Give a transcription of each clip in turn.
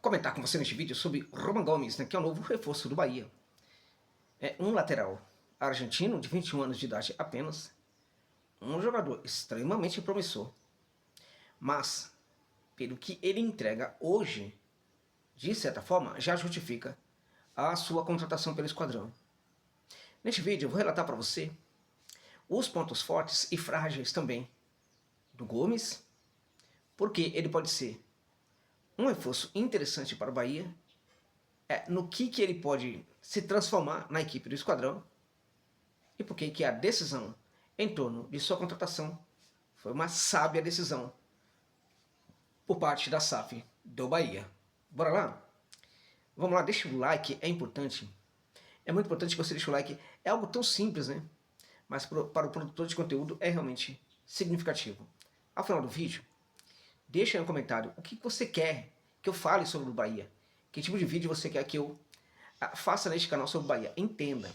comentar com você neste vídeo sobre Roman Gomes, né, que é o novo reforço do Bahia. É um lateral argentino de 21 anos de idade apenas, um jogador extremamente promissor, mas pelo que ele entrega hoje, de certa forma, já justifica a sua contratação pelo esquadrão. Neste vídeo eu vou relatar para você os pontos fortes e frágeis também do Gomes, porque ele pode ser um reforço interessante para o Bahia, no que ele pode se transformar na equipe do esquadrão e por que a decisão em torno de sua contratação foi uma sábia decisão por parte da SAF do Bahia. Bora lá? Vamos lá, deixa o like, é importante. É muito importante que você deixe o like. É algo tão simples, né? Mas para o produtor de conteúdo é realmente significativo. Ao final do vídeo, deixa aí um comentário o que você quer que eu fale sobre o Bahia. Que tipo de vídeo você quer que eu faça neste canal sobre o Bahia. Entenda.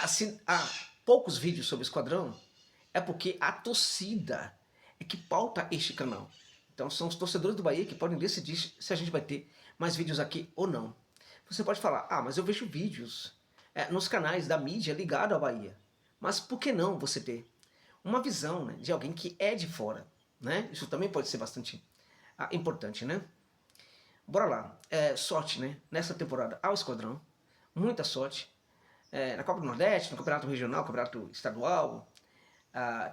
Se há poucos vídeos sobre o esquadrão, é porque a torcida é que pauta este canal. Então são os torcedores do Bahia que podem decidir se a gente vai ter mais vídeos aqui ou não. Você pode falar, mas eu vejo vídeos nos canais da mídia ligado à Bahia. Mas por que não você ter uma visão, né, de alguém que é de fora? Né? Isso também pode ser bastante importante, né? Bora lá. Sorte, né, nessa temporada ao esquadrão. Muita sorte. Na Copa do Nordeste, no Campeonato Regional, Campeonato Estadual,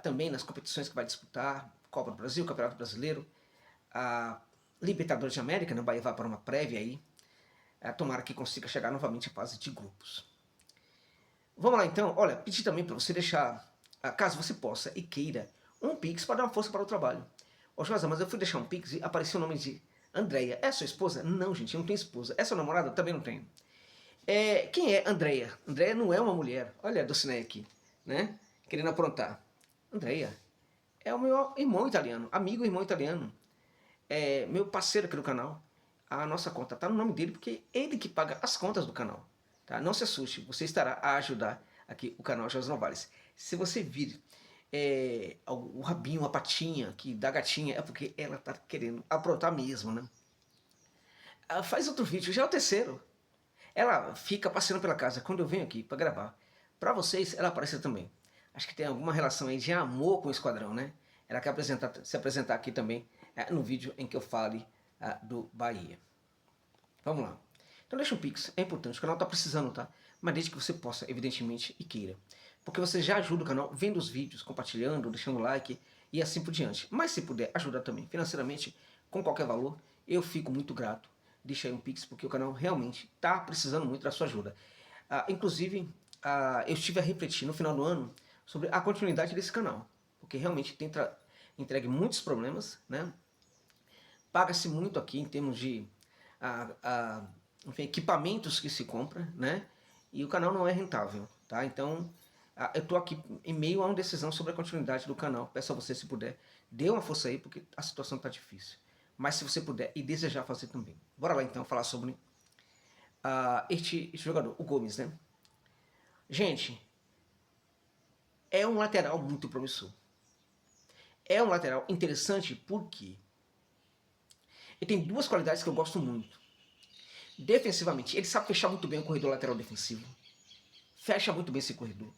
também nas competições que vai disputar, Copa do Brasil, Campeonato Brasileiro, Libertadores de América, né? O Bahia vai para uma prévia aí, tomara que consiga chegar novamente à fase de grupos. Vamos lá então, olha, pedir também para você deixar, caso você possa e queira, um Pix para dar uma força para o trabalho. Ô Josa, mas eu fui deixar um Pix e apareceu o nome de Andréia. É sua esposa? Não, gente, eu não tenho esposa. É sua namorada? Também não tenho. Quem é Andréia? Andréia não é uma mulher. Olha a Dulcinea aqui, né? Querendo aprontar. Andréia é o meu irmão italiano, amigo irmão italiano. Meu parceiro aqui no canal. A nossa conta está no nome dele porque é ele que paga as contas do canal. Tá? Não se assuste, você estará a ajudar aqui o canal José Novales. Se você vir o rabinho, a patinha aqui da gatinha, é porque ela está querendo aprontar mesmo, né? Faz outro vídeo, já é o terceiro. Ela fica passeando pela casa quando eu venho aqui para gravar. Para vocês, ela aparece também. Acho que tem alguma relação aí de amor com o esquadrão, né? Ela quer se apresentar aqui também no vídeo em que eu fale do Bahia. Vamos lá. Então deixa um Pix, é importante, o canal está precisando, tá? Mas desde que você possa, evidentemente, e queira. Porque você já ajuda o canal vendo os vídeos, compartilhando, deixando like e assim por diante. Mas se puder ajudar também financeiramente, com qualquer valor, eu fico muito grato. Deixa aí um Pix, porque o canal realmente está precisando muito da sua ajuda. Inclusive, eu estive a refletir no final do ano sobre a continuidade desse canal. Porque realmente tem entregue muitos problemas, né? Paga-se muito aqui em termos de enfim, equipamentos que se compra, né? E o canal não é rentável, tá? Então, eu estou aqui em meio a uma decisão sobre a continuidade do canal. Peço a você, se puder, dê uma força aí, porque a situação está difícil. Mas se você puder e desejar fazer também. Bora lá então falar sobre este jogador, o Gomes, né? Gente, é um lateral muito promissor. É um lateral interessante porque ele tem duas qualidades que eu gosto muito. Defensivamente, ele sabe fechar muito bem o corredor lateral defensivo. Fecha muito bem esse corredor.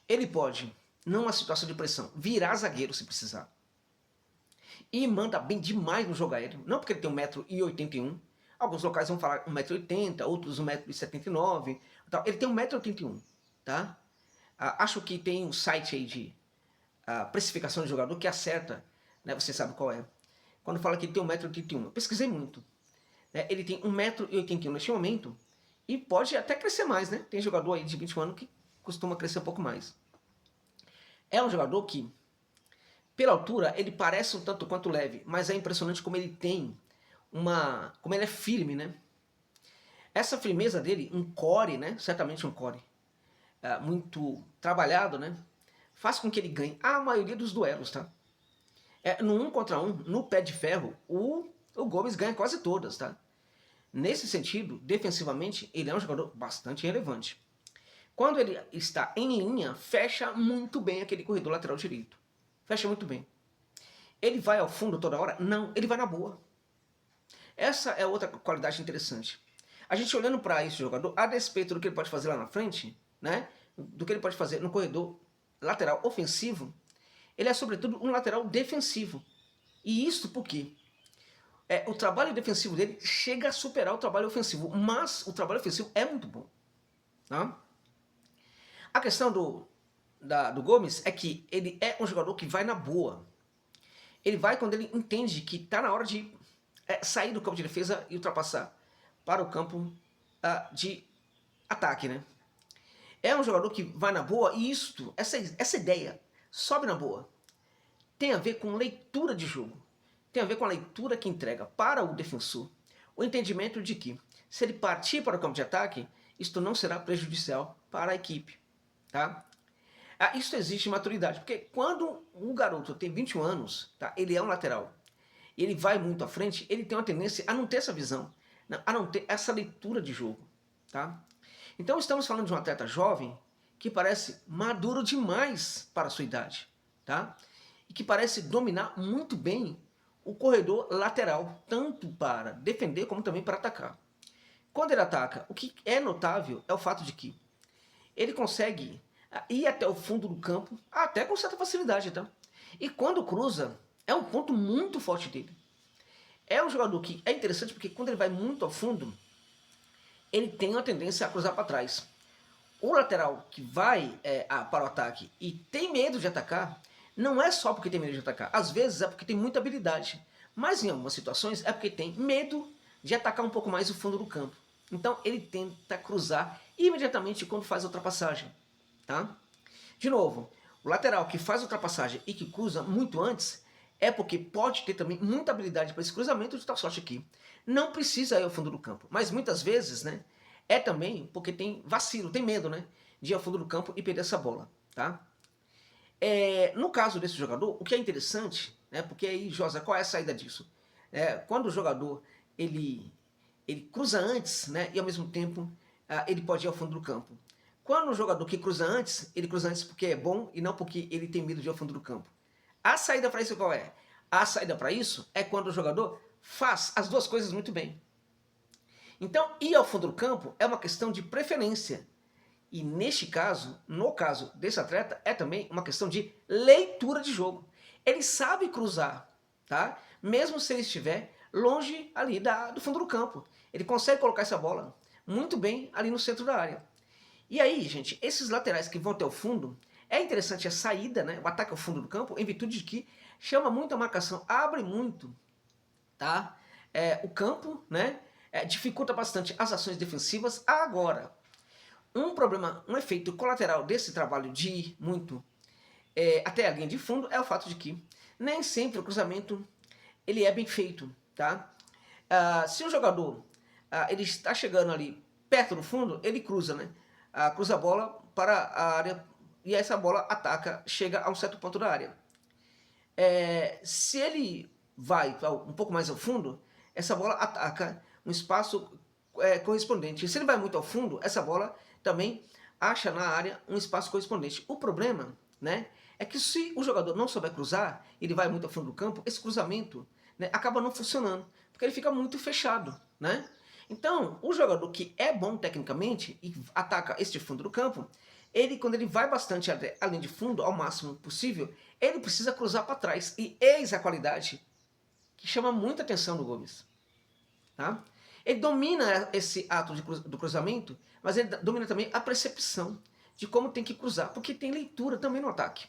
Ele pode, numa situação de pressão, virar zagueiro se precisar. E manda bem demais no jogo aéreo. Não porque ele tem 1,81 m. Alguns locais vão falar 1,80 m, outros 1,79 m. Ele tem 1,81 m. Tá? Acho que tem um site aí de precificação de jogador que acerta, né? Você sabe qual é. Quando fala que ele tem 1,81 m. Eu pesquisei muito. Ele tem 1,81 m neste momento e pode até crescer mais, né? Tem jogador aí de 21 anos que costuma crescer um pouco mais. É um jogador que, pela altura, ele parece um tanto quanto leve, mas é impressionante como ele tem como ele é firme, né? Essa firmeza dele, um core, né? Certamente um core muito trabalhado, né? Faz com que ele ganhe a maioria dos duelos, tá? No 1 contra 1, no pé de ferro, o Gomes ganha quase todas, tá? Nesse sentido, defensivamente, ele é um jogador bastante relevante. Quando ele está em linha, fecha muito bem aquele corredor lateral direito. Fecha muito bem. Ele vai ao fundo toda hora? Não, ele vai na boa. Essa é outra qualidade interessante. A gente olhando para esse jogador, a despeito do que ele pode fazer lá na frente, né, do que ele pode fazer no corredor lateral ofensivo, ele é sobretudo um lateral defensivo. E isso porque o trabalho defensivo dele chega a superar o trabalho ofensivo, mas o trabalho ofensivo é muito bom. Tá? A questão do Gomes é que ele é um jogador que vai na boa. Ele vai quando ele entende que está na hora de sair do campo de defesa e ultrapassar para o campo de ataque, né? É um jogador que vai na boa e essa ideia, sobe na boa, tem a ver com leitura de jogo. Tem a ver com a leitura que entrega para o defensor o entendimento de que, se ele partir para o campo de ataque, isto não será prejudicial para a equipe. Tá? Isso exige maturidade, porque quando um garoto tem 21 anos, tá, ele é um lateral, ele vai muito à frente, ele tem uma tendência a não ter essa visão, a não ter essa leitura de jogo. Tá? Então estamos falando de um atleta jovem que parece maduro demais para a sua idade. Tá? E que parece dominar muito bem o corredor lateral, tanto para defender como também para atacar. Quando ele ataca, o que é notável é o fato de que ele consegue ir até o fundo do campo, até com certa facilidade, tá? E quando cruza, é um ponto muito forte dele. É um jogador que é interessante porque quando ele vai muito ao fundo, ele tem uma tendência a cruzar para trás. O lateral que vai para o ataque e tem medo de atacar, não é só porque tem medo de atacar. Às vezes é porque tem muita habilidade. Mas em algumas situações é porque tem medo de atacar um pouco mais o fundo do campo. Então ele tenta cruzar imediatamente quando faz a ultrapassagem. Tá? De novo, o lateral que faz a ultrapassagem e que cruza muito antes é porque pode ter também muita habilidade para esse cruzamento de tal sorte aqui. Não precisa ir ao fundo do campo. Mas muitas vezes, né, é também porque tem vacilo, tem medo, né, de ir ao fundo do campo e perder essa bola. Tá? No caso desse jogador, o que é interessante, né, porque aí, Josa, qual é a saída disso? Quando o jogador ele cruza antes, né, e ao mesmo tempo ele pode ir ao fundo do campo. Quando o jogador que cruza antes, ele cruza antes porque é bom e não porque ele tem medo de ir ao fundo do campo. A saída para isso qual é? A saída para isso é quando o jogador faz as duas coisas muito bem. Então, ir ao fundo do campo é uma questão de preferência. E neste caso, no caso desse atleta, é também uma questão de leitura de jogo. Ele sabe cruzar, tá? Mesmo se ele estiver longe ali do fundo do campo. Ele consegue colocar essa bola muito bem ali no centro da área. E aí, gente, esses laterais que vão até o fundo, é interessante a saída, né? O ataque ao fundo do campo, em virtude de que chama muito a marcação, abre muito, tá? O campo, né? Dificulta bastante as ações defensivas. Agora, um efeito colateral desse trabalho de ir muito até a linha de fundo é o fato de que nem sempre o cruzamento ele é bem feito, tá? Se o jogador ele está chegando ali perto do fundo, ele cruza, né? Cruza a bola para a área e essa bola ataca, chega a um certo ponto da área. Se ele vai um pouco mais ao fundo, essa bola ataca um espaço correspondente. E se ele vai muito ao fundo, essa bola também acha na área um espaço correspondente. O problema, né, é que se o jogador não souber cruzar, ele vai muito ao fundo do campo, esse cruzamento, né, acaba não funcionando, porque ele fica muito fechado, né? Então, o jogador que é bom tecnicamente e ataca este fundo do campo, ele, quando ele vai bastante além de fundo, ao máximo possível, ele precisa cruzar para trás. E eis a qualidade que chama muita atenção do Gomes. Tá? Ele domina esse ato do cruzamento, mas ele domina também a percepção de como tem que cruzar, porque tem leitura também no ataque.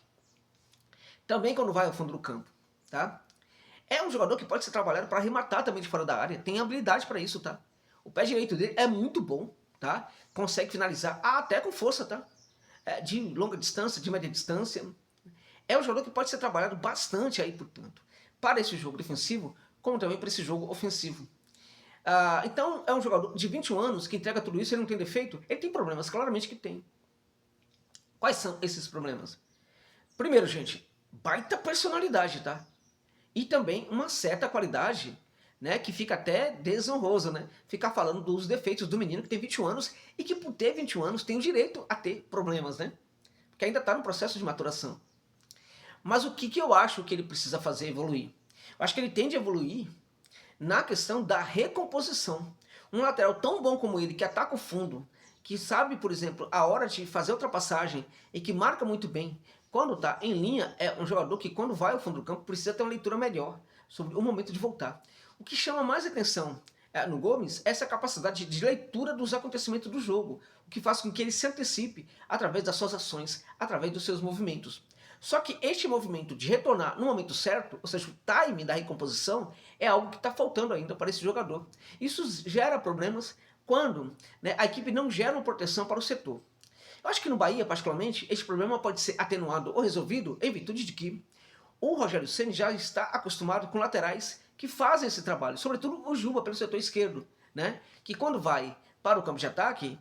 Também quando vai ao fundo do campo. Tá? É um jogador que pode ser trabalhado para arrematar também de fora da área, tem habilidade para isso, tá? O pé direito dele é muito bom, tá? Consegue finalizar até com força, tá? De longa distância, de média distância. É um jogador que pode ser trabalhado bastante aí, portanto, para esse jogo defensivo, como também para esse jogo ofensivo. Então, é um jogador de 21 anos que entrega tudo isso, ele não tem defeito? Ele tem problemas, claramente que tem. Quais são esses problemas? Primeiro, gente, baita personalidade, tá? E também uma certa qualidade, né, que fica até desonroso, né? Ficar falando dos defeitos do menino que tem 21 anos e que por ter 21 anos tem o direito a ter problemas, né? Porque ainda está no processo de maturação. Mas o que eu acho que ele precisa fazer evoluir? Eu acho que ele tende a evoluir na questão da recomposição. Um lateral tão bom como ele, que ataca o fundo, que sabe, por exemplo, a hora de fazer a ultrapassagem e que marca muito bem, quando está em linha, é um jogador que quando vai ao fundo do campo precisa ter uma leitura melhor sobre o momento de voltar. O que chama mais atenção no Gomes é essa capacidade de leitura dos acontecimentos do jogo, o que faz com que ele se antecipe através das suas ações, através dos seus movimentos. Só que este movimento de retornar no momento certo, ou seja, o time da recomposição, é algo que está faltando ainda para esse jogador. Isso gera problemas quando, né, a equipe não gera uma proteção para o setor. Eu acho que no Bahia, particularmente, esse problema pode ser atenuado ou resolvido em virtude de que o Rogério Ceni já está acostumado com laterais que fazem esse trabalho, sobretudo o Juba pelo setor esquerdo, né? Que quando vai para o campo de ataque,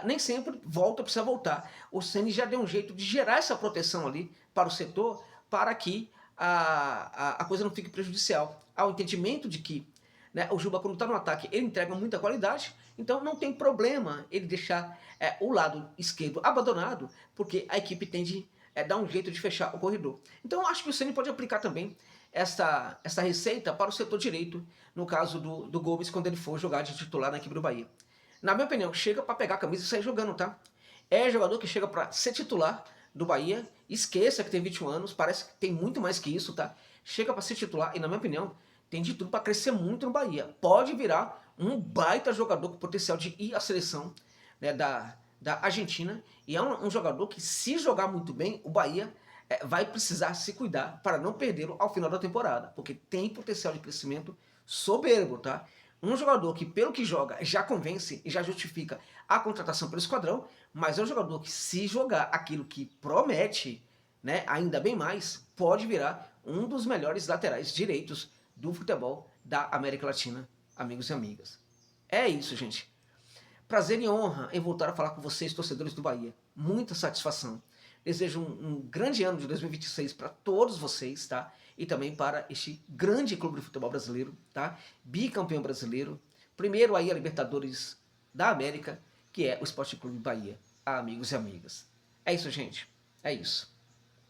nem sempre precisa voltar. O Ceni já deu um jeito de gerar essa proteção ali para o setor, para que a coisa não fique prejudicial. Há o entendimento de que, né, o Juba, quando está no ataque, ele entrega muita qualidade, então não tem problema ele deixar o lado esquerdo abandonado, porque a equipe tende dar um jeito de fechar o corredor. Então eu acho que o Ceni pode aplicar também essa receita para o setor direito, no caso do Gomes, quando ele for jogar de titular na equipe do Bahia. Na minha opinião, chega para pegar a camisa e sair jogando, tá? É jogador que chega para ser titular do Bahia, esqueça que tem 21 anos, parece que tem muito mais que isso, tá? Chega para ser titular e, na minha opinião, tem de tudo para crescer muito no Bahia. Pode virar um baita jogador com potencial de ir à seleção, né, da Argentina, e é um jogador que, se jogar muito bem, o Bahia vai precisar se cuidar para não perdê-lo ao final da temporada, porque tem potencial de crescimento soberbo, tá? Um jogador que, pelo que joga, já convence e já justifica a contratação pelo esquadrão, mas é um jogador que, se jogar aquilo que promete, né, ainda bem mais, pode virar um dos melhores laterais direitos do futebol da América Latina, amigos e amigas. É isso, gente. Prazer e honra em voltar a falar com vocês, torcedores do Bahia. Muita satisfação. Desejo um grande ano de 2026 para todos vocês, tá? E também para este grande clube de futebol brasileiro, tá? Bicampeão brasileiro. Primeiro aí a Libertadores da América, que é o Sport Clube Bahia. Amigos e amigas. É isso, gente. É isso.